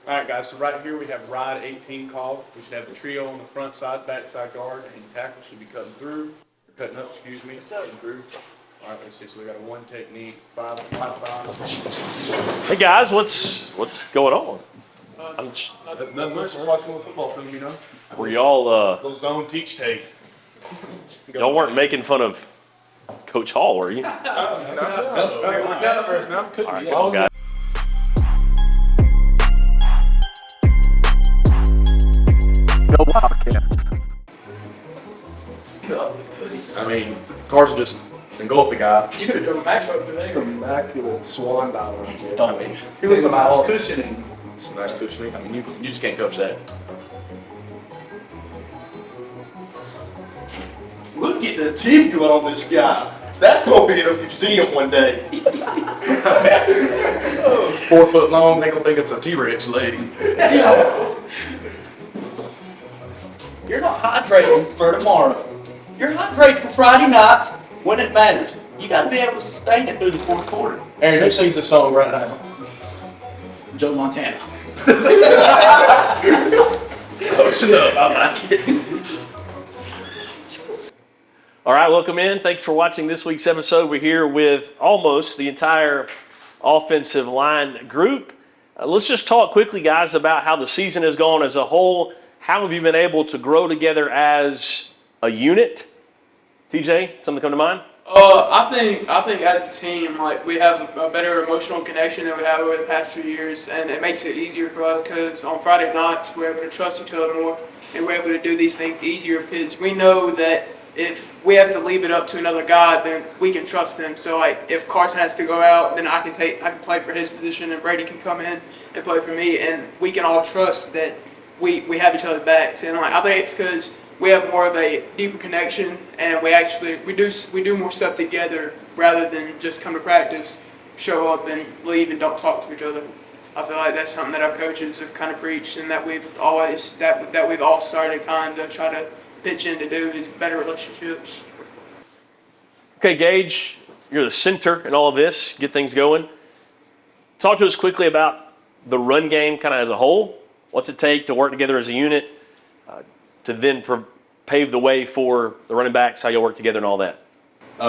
All right, guys, so right here we have ride 18 called. We should have the trio on the front side, back side guard, and tackle should be cutting through, or cutting up, excuse me, cutting through. All right, let's see, so we got a one technique, 5-5-5. Hey guys, what's going on? Nothing much, just watching a little football film, you know? Were y'all Little zone teach tape. y'all weren't making fun of Coach Hall, were you? No. All right, well, guys. Go Wildcats. I mean, Carson just engulfed the guy. You could have done a matchup Just today. immaculate swan dive. I mean, It was some nice cushioning. it's a nice cushioning. I mean, you just can't coach that. Look at the tibia on this guy. That's gonna be it if you see him one day. 4 foot long, they gonna think it's a T-Rex leg. You're not hydrating for tomorrow. You're hydrating for Friday nights when it matters. You gotta be able to sustain it through the fourth quarter. Aaron, who sings this song right now? Joe Montana. Close enough, I like it. All right, welcome in. Thanks for watching this week's episode. We're here with almost the entire offensive line group. Let's just talk quickly, guys, about how the season has gone as a whole. How have you been able to grow together as a unit? TJ, something come to mind? I think as a team, like, we have a better emotional connection than we have over the past few years, and it makes it easier for us because on Friday nights we're able to trust each other more, and we're able to do these things easier because we know that if we have to leave it up to another guy, then we can trust them. So, like, if Carson has to go out, then I can play for his position, and Brady can come in and play for me, and we can all trust that we have each other's backs. And, like, I think it's because we have more of a deeper connection, and we do more stuff together rather than just come to practice, show up and leave and don't talk to each other. I feel like that's something that our coaches have kind of preached, and that we've all started kind of try to pitch in to do is better relationships. Okay, Gage, you're the center in all of this. Get things going. Talk to us quickly about the run game kind of as a whole. What's it take to work together as a unit to then pave the way for the running backs, how you'll work together and all that?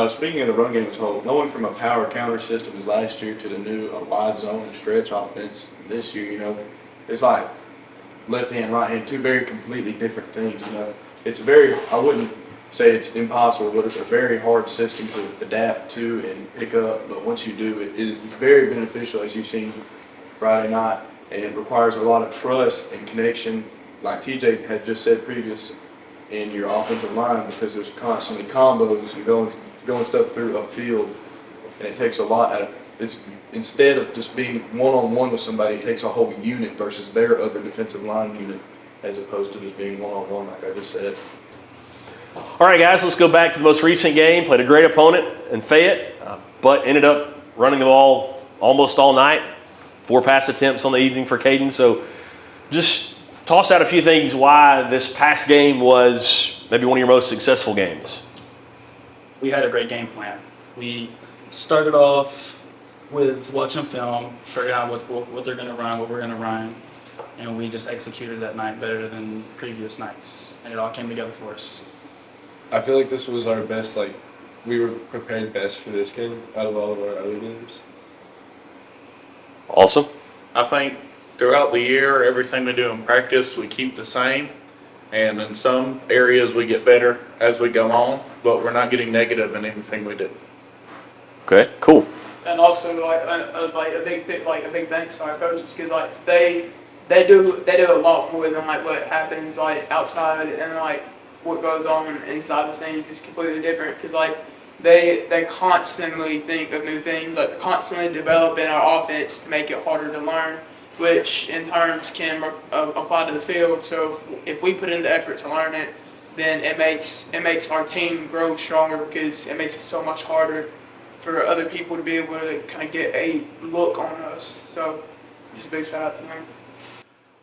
Speaking of the run game as a whole, going from a power counter system as last year to the new wide zone and stretch offense this year, you know, it's like left hand, right hand, two very completely different things, you know. It's I wouldn't say it's impossible, but it's a very hard system to adapt to and pick up. But once you do, it is very beneficial, as you've seen Friday night, and it requires a lot of trust and connection, like TJ had just said previous, in your offensive line, because there's constantly combos and going stuff through upfield, and it takes a lot out of it's instead of just being one-on-one with somebody, it takes a whole unit versus their other defensive line unit, as opposed to just being one-on-one, like I just said. All right, guys, let's go back to the most recent game. Played a great opponent in Fayette, but ended up running the ball almost all night. 4 pass attempts on the evening for Caden. So just toss out a few things why this past game was maybe one of your most successful games. We had a great game plan. We started off with watching film, figuring out what they're going to run, what we're going to run, and we just executed that night better than previous nights, and it all came together for us. I feel like this was our best, we were prepared best for this game out of all of our other games. Awesome. I think throughout the year, everything we do in practice, we keep the same. And in some areas, we get better as we go on, but we're not getting negative in anything we do. Okay, cool. And also, a big thanks to our coaches, because they do a lot more than what happens outside, and what goes on inside the thing is completely different. Because they constantly think of new things, constantly developing our offense to make it harder to learn, which in turns can apply to the field. So if we put in the effort to learn it, then it makes our team grow stronger, because it makes it so much harder for other people to be able to kind of get a look on us. So just a big shout out to them.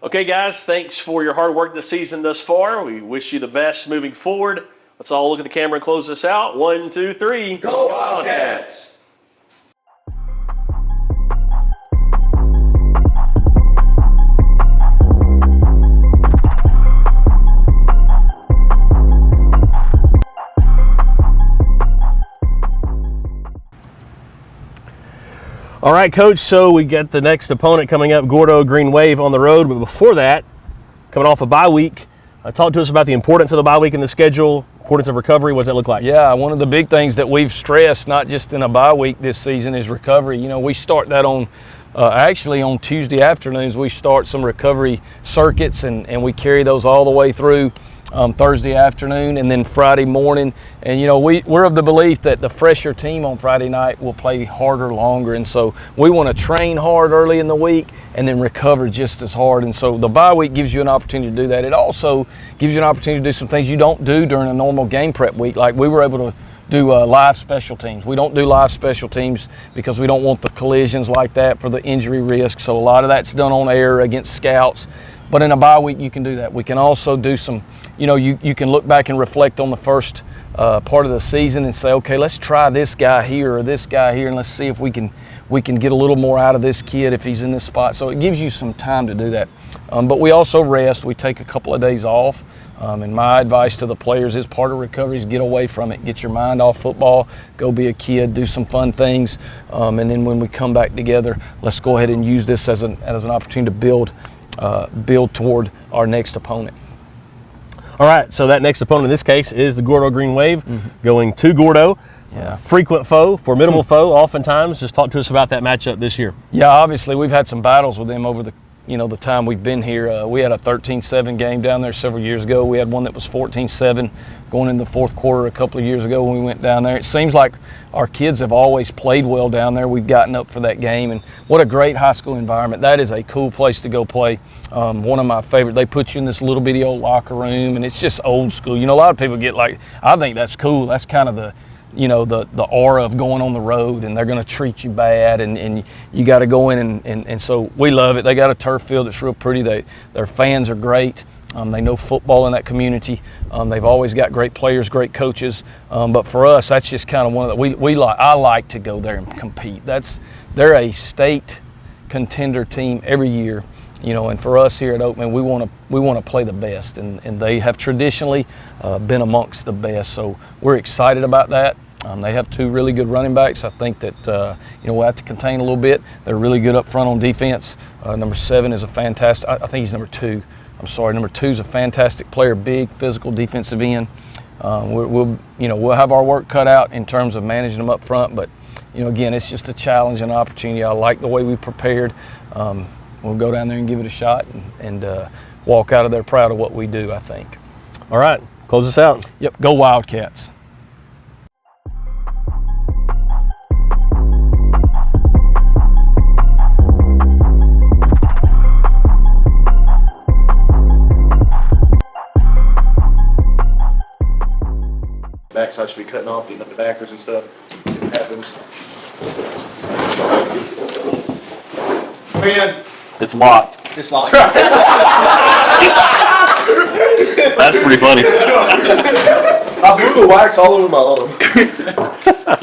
Okay, guys, thanks for your hard work this season thus far. We wish you the best moving forward. Let's all look at the camera and close this out. 1, 2, 3. Go Wildcats! All right, Coach, so we got the next opponent coming up, Gordo Green Wave on the road. But before that, coming off a bye week, talk to us about the importance of the bye week in the schedule, importance of recovery. What does that look like? Yeah, one of the big things that we've stressed, not just in a bye week this season, is recovery. You know, we start that on actually on Tuesday afternoons. We start some recovery circuits, and we carry those all the way through Thursday afternoon and then Friday morning. And, you know, we're of the belief that the fresher team on Friday night will play harder longer. And so we want to train hard early in the week and then recover just as hard. And so the bye week gives you an opportunity to do that. It also gives you an opportunity to do some things you don't do during a normal game prep week. Like we were able to do live special teams. We don't do live special teams because we don't want the collisions like that for the injury risk. So a lot of that's done on air against scouts. But in a bye week, you can do that. We can also do some, you know, you can look back and reflect on the first part of the season and say, okay, let's try this guy here or this guy here, and let's see if we can get a little more out of this kid if he's in this spot. So it gives you some time to do that. But we also rest. We take a couple of days off. And my advice to the players is part of recovery is get away from it. Get your mind off football. Go be a kid. Do some fun things. And then when we come back together, let's go ahead and use this as an opportunity to build toward our next opponent. All right, so that next opponent in this case is the Gordo Green Wave, going to Gordo. Yeah. Frequent foe, formidable foe, oftentimes. Just talk to us about that matchup this year. Yeah, obviously we've had some battles with them over the time we've been here. We had a 13-7 game down there several years ago. We had one that was 14-7 going in the fourth quarter a couple of years ago when we went down there. It seems like our kids have always played well down there. We've gotten up for that game, and what a great high school environment. That is a cool place to go play. One of my favorite. They put you in this little bitty old locker room, and it's just old school. You know, a lot of people get like, I think that's cool. That's kind of the aura of going on the road, and they're going to treat you bad, and you got to go in, and so we love it. They got a turf field that's real pretty. Their fans are great. They know football in that community. They've always got great players, great coaches. But for us, that's just kind of one of the I like to go there and compete. They're a state contender team every year. You know, and for us here at Oakman, we want to play the best, and they have traditionally been amongst the best. So we're excited about that. They have two really good running backs. I think that we'll have to contain a little bit. They're really good up front on defense. Number 7 is a fantastic. I think he's number 2. I'm sorry, number 2 is a fantastic player, big physical defensive end. We'll have our work cut out in terms of managing them up front, but again, it's just a challenge and an opportunity. I like the way we prepared. We'll go down there and give it a shot and walk out of there proud of what we do, I think. All right, close us out. Yep, go Wildcats. Backside should be cutting off, getting up the backers and stuff. It happens. Man. It's locked. It's locked. That's pretty funny. I blew the wax all over my arm.